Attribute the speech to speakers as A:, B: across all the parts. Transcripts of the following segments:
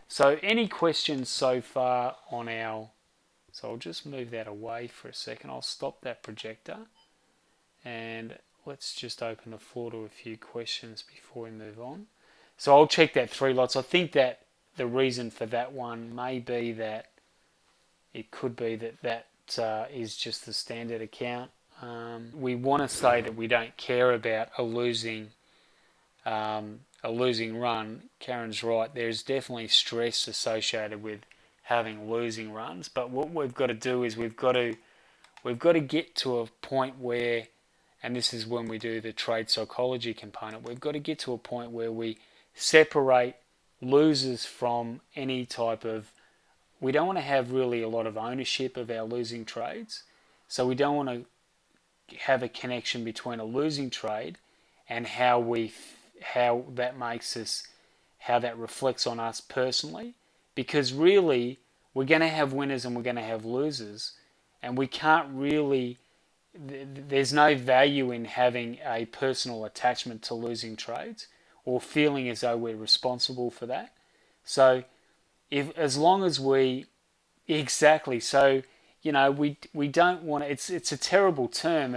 A: So any questions so far on so I'll just move that away for a second. I'll stop that projector and let's just open the floor to a few questions before we move on. So I'll check that 3 lots. I think that the reason for that one may be that it could be that is just the standard account. We want to say that we don't care about a losing run. Karen's right. There's definitely stress associated with having losing runs. But what we've got to do is we've got to get to a point where, and this is when we do the trade psychology component, we've got to get to a point where we separate losers from any type of, we don't want to have really a lot of ownership of our losing trades. So we don't want to have a connection between a losing trade and how that makes us, how that reflects on us personally. Because really, we're going to have winners and we're going to have losers. And we can't really, there's no value in having a personal attachment to losing trades or feeling as though we're responsible for that. So as long as we, exactly, so we don't want to, it's a terrible term,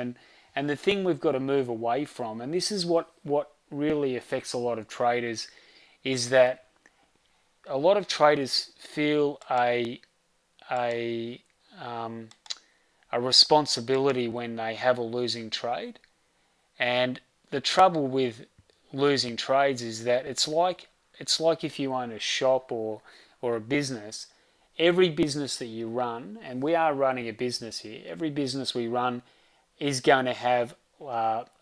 A: and the thing we've got to move away from, and this is what really affects a lot of traders, is that a lot of traders feel a responsibility when they have a losing trade. And the trouble with losing trades is that it's like if you own a shop or a business. Every business that you run, and we are running a business here, every business we run is going to have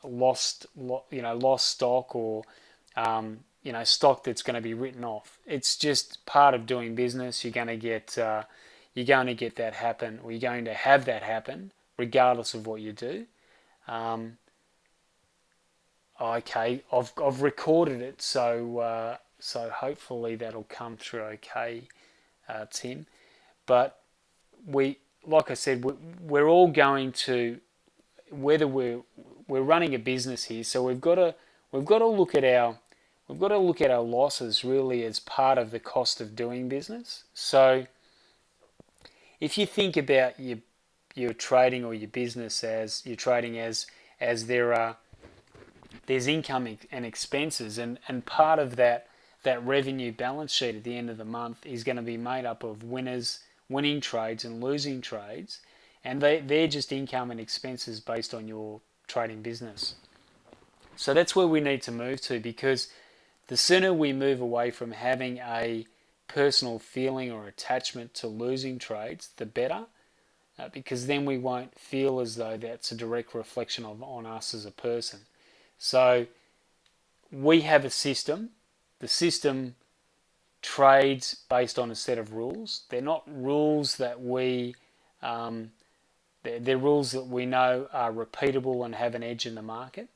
A: lost stock or stock that's going to be written off. It's just part of doing business. You're going to get that happen, or you're going to have that happen, regardless of what you do. Okay, I've recorded it, so hopefully that'll come through okay, Tim. But like I said, we're all going to, whether we're running a business here, so we've got to look at our losses really as part of the cost of doing business. So if you think about your trading or your business as you're trading as there's income and expenses, and part of that revenue balance sheet at the end of the month is going to be made up of winning trades and losing trades, and they're just income and expenses based on your trading business. So that's where we need to move to, because the sooner we move away from having a personal feeling or attachment to losing trades, the better, because then we won't feel as though that's a direct reflection on us as a person. So we have a system. The system trades based on a set of rules. They're not rules that they're rules that we know are repeatable and have an edge in the market.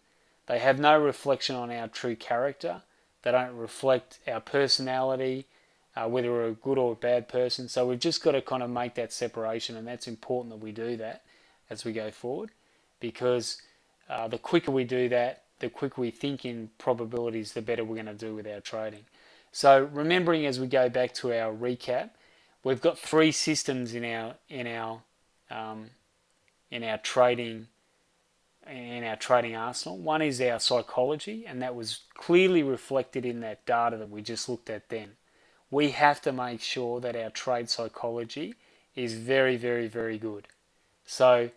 A: They have no reflection on our true character. They don't reflect our personality, whether we're a good or a bad person. So we've just got to kind of make that separation, and that's important that we do that as we go forward, because the quicker we do that, the quicker we think in probabilities, the better we're going to do with our trading. So remembering, as we go back to our recap, we've got 3 systems in our trading arsenal. One is our psychology, and that was clearly reflected in that data that we just looked at then. We have to make sure that our trade psychology is very, very, very good. So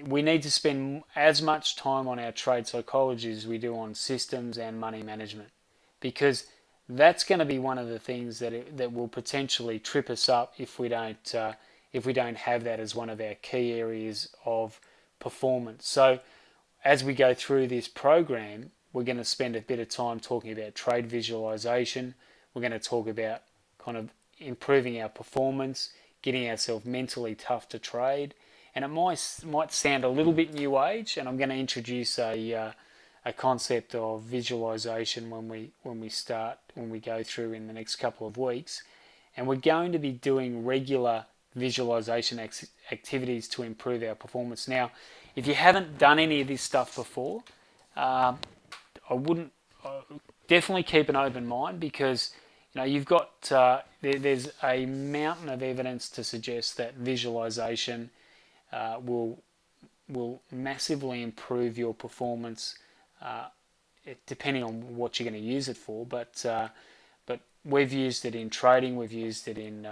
A: we need to spend as much time on our trade psychology as we do on systems and money management, because that's going to be one of the things that will potentially trip us up if we don't have that as one of our key areas of performance. So as we go through this program, we're going to spend a bit of time talking about trade visualization. We're going to talk about kind of improving our performance, getting ourselves mentally tough to trade. And it might sound a little bit new age, and I'm going to introduce a concept of visualization when we go through in the next couple of weeks. And we're going to be doing regular visualization activities to improve our performance. Now, if you haven't done any of this stuff before, I wouldn't definitely keep an open mind, because you've got there's a mountain of evidence to suggest that visualization will massively improve your performance, depending on what you're going to use it for. But we've used it in trading. We've used it in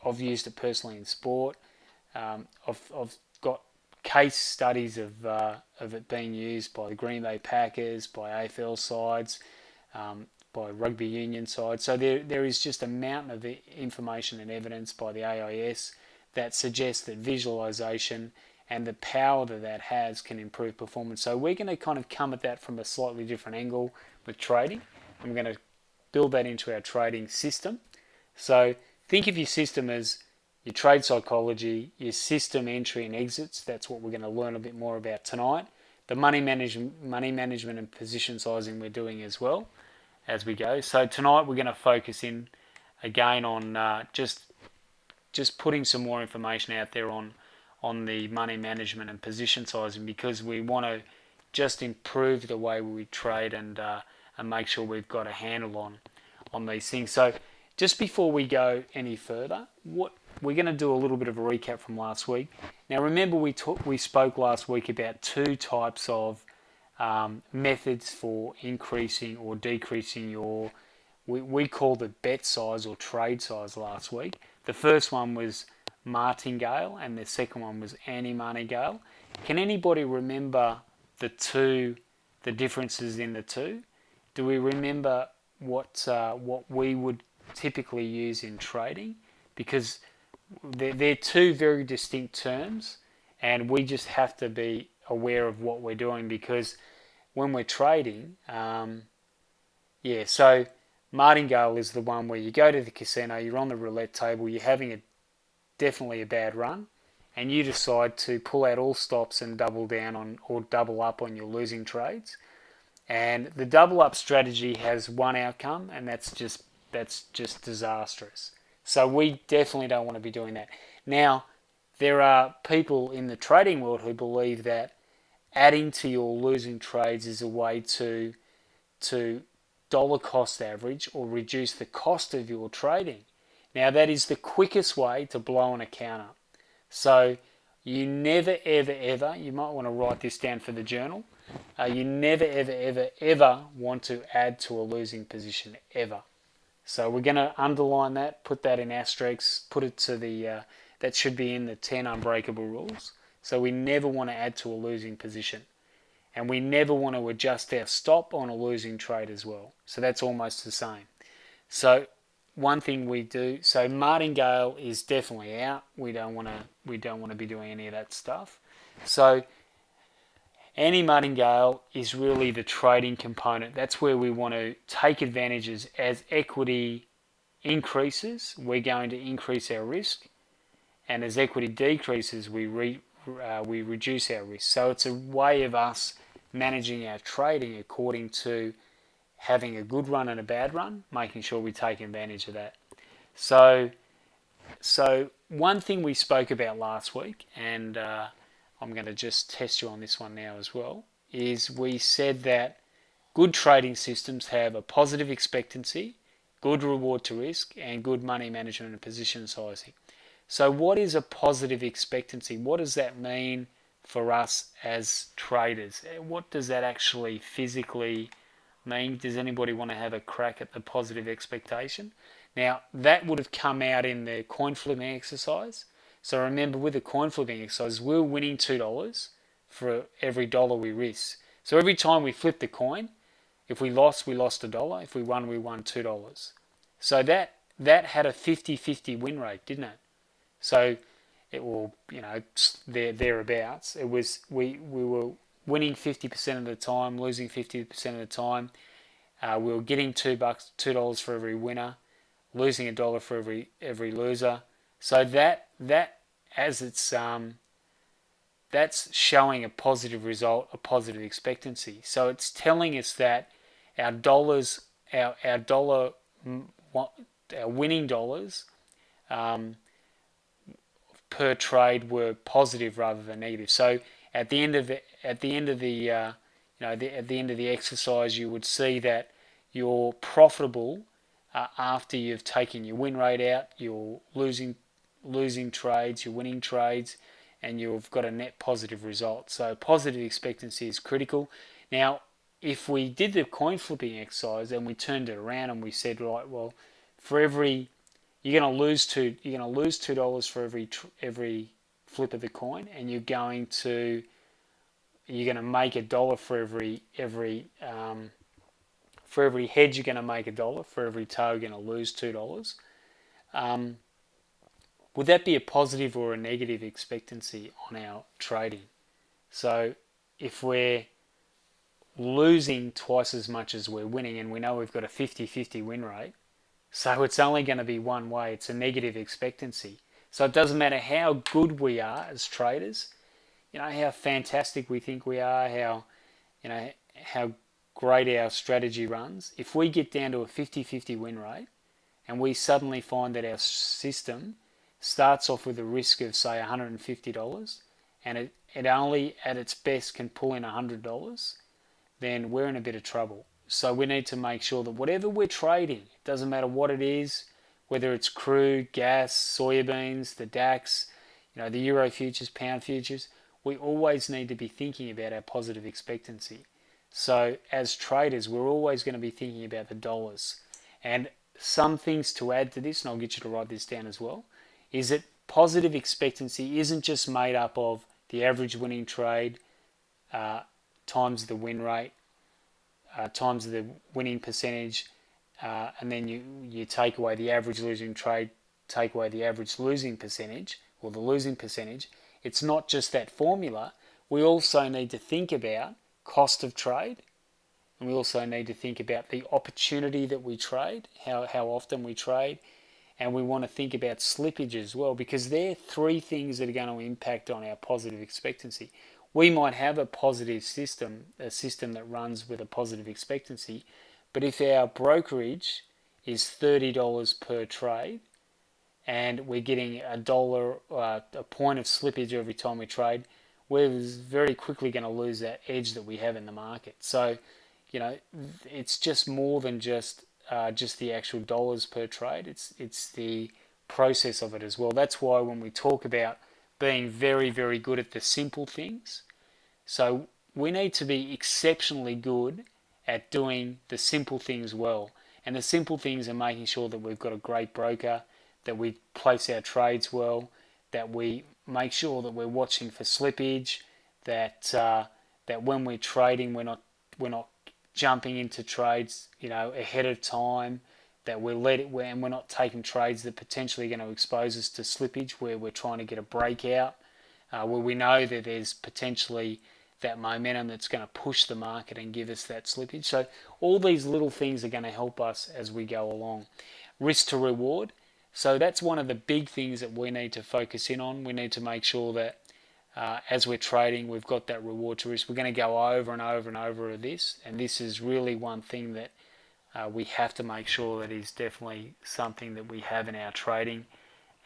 A: I've used it personally in sport. I've got case studies of it being used by the Green Bay Packers, by AFL sides, by rugby union sides. So there is just a mountain of information and evidence by the AIS that suggests that visualization and the power that has can improve performance. So we're going to kind of come at that from a slightly different angle with trading. I'm going to build that into our trading system. So think of your system as your trade psychology, your system entry and exits. That's what we're going to learn a bit more about tonight. The money management and position sizing we're doing as well as we go. So tonight we're going to focus in again on just putting some more information out there on the money management and position sizing, because we want to just improve the way we trade and make sure we've got a handle on these things. So just before we go any further, we're going to do a little bit of a recap from last week. Now remember we spoke last week about two types of methods for increasing or decreasing your, we called it bet size or trade size last week. The first one was martingale and the second one was anti-martingale. Can anybody remember the differences in the two? Do we remember what we would typically use in trading? Because they're two very distinct terms, and we just have to be aware of what we're doing, because when we're trading, so martingale is the one where you go to the casino, you're on the roulette table, you're having definitely a bad run, and you decide to pull out all stops and double down on or double up on your losing trades. And the double up strategy has one outcome, and that's just disastrous. So we definitely don't want to be doing that. Now, there are people in the trading world who believe that adding to your losing trades is a way to dollar cost average or reduce the cost of your trading. Now, that is the quickest way to blow an account up. So you never, ever, ever, you might want to write this down for the journal, you never, ever, ever, ever want to add to a losing position, ever. So we're going to underline that, put that in asterisks, put it to that should be in the 10 unbreakable rules. So we never want to add to a losing position. And we never want to adjust our stop on a losing trade as well. So that's almost the same. So one thing we do, so martingale is definitely out. We don't want to be doing any of that stuff. So anti-martingale is really the trading component. That's where we want to take advantages. As equity increases, we're going to increase our risk, and as equity decreases, we reduce our risk. So it's a way of us managing our trading according to having a good run and a bad run, making sure we take advantage of that. So one thing we spoke about last week, and I'm going to just test you on this one now as well, is we said that good trading systems have a positive expectancy, good reward to risk, and good money management and position sizing. So what is a positive expectancy? What does that mean for us as traders? What does that actually physically mean? Does anybody want to have a crack at the positive expectation? Now, that would have come out in the coin flipping exercise. So remember, with the coin flipping exercise, we're winning $2 for every dollar we risk. So every time we flip the coin, if we lost $1. If we won $2. So that had a 50-50 win rate, didn't it? So it will, thereabouts. It was we were winning 50% of the time, losing 50% of the time. We were getting $2 for every winner, losing $1 for every loser. So that as it's that's showing a positive result, a positive expectancy. So it's telling us that our winning dollars per trade were positive rather than negative. So at the end of the exercise, you would see that your profitable after you've taken your win rate out, you're losing trades, you're winning trades, and you've got a net positive result. So positive expectancy is critical. Now, if we did the coin flipping exercise and we turned it around and we said, right, well, for every you're going to lose $2 for every flip of the coin, and you're going to make $1 for every hedge. You're going to make $1 for every tail. You're going to lose $2. Would that be a positive or a negative expectancy on our trading? So if we're losing twice as much as we're winning, and we know we've got a 50-50 win rate, so it's only going to be one way. It's a negative expectancy. So it doesn't matter how good we are as traders, how fantastic we think we are, how great our strategy runs. If we get down to a 50-50 win rate and we suddenly find that our system starts off with a risk of, say, $150, and it only at its best can pull in $100, then we're in a bit of trouble. So we need to make sure that whatever we're trading, it doesn't matter what it is, whether it's crude, gas, soybeans, the DAX, the Euro futures, pound futures, we always need to be thinking about our positive expectancy. So as traders, we're always going to be thinking about the dollars. And some things to add to this, and I'll get you to write this down as well, is that positive expectancy isn't just made up of the average winning trade times the win rate, times the winning percentage, and then you take away the average losing trade, take away the average losing percentage, or the losing percentage. It's not just that formula. We also need to think about cost of trade, and we also need to think about the opportunity that we trade, how often we trade, and we want to think about slippage as well, because they're three things that are going to impact on our positive expectancy. We might have a positive system, a system that runs with a positive expectancy, but if our brokerage is $30 per trade and we're getting a point of slippage every time we trade, we're very quickly going to lose that edge that we have in the market. So, it's just more than just the actual dollars per trade. It's the process of it as well. That's why when we talk about being very, very good at the simple things, so we need to be exceptionally good at doing the simple things well. And the simple things are making sure that we've got a great broker, that we place our trades well, that we make sure that we're watching for slippage, that when we're trading, we're not jumping into trades, ahead of time, that and we're not taking trades that potentially are going to expose us to slippage, where we're trying to get a breakout, where we know that there's potentially that momentum that's going to push the market and give us that slippage. So all these little things are going to help us as we go along. Risk to reward. So that's one of the big things that we need to focus in on. We need to make sure that as we're trading, we've got that reward to risk. We're going to go over and over and over this, and this is really one thing that we have to make sure that is definitely something that we have in our trading,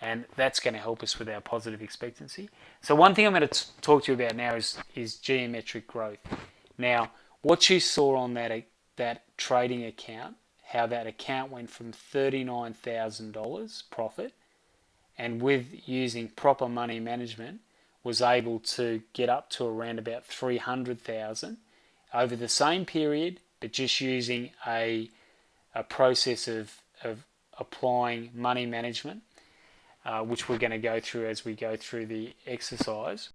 A: and that's going to help us with our positive expectancy. So one thing I'm going to talk to you about now is geometric growth. Now, what you saw on that trading account, how that account went from $39,000 profit, and with using proper money management, was able to get up to around about 300,000 over the same period, but just using a process of applying money management, which we're going to go through as we go through the exercise.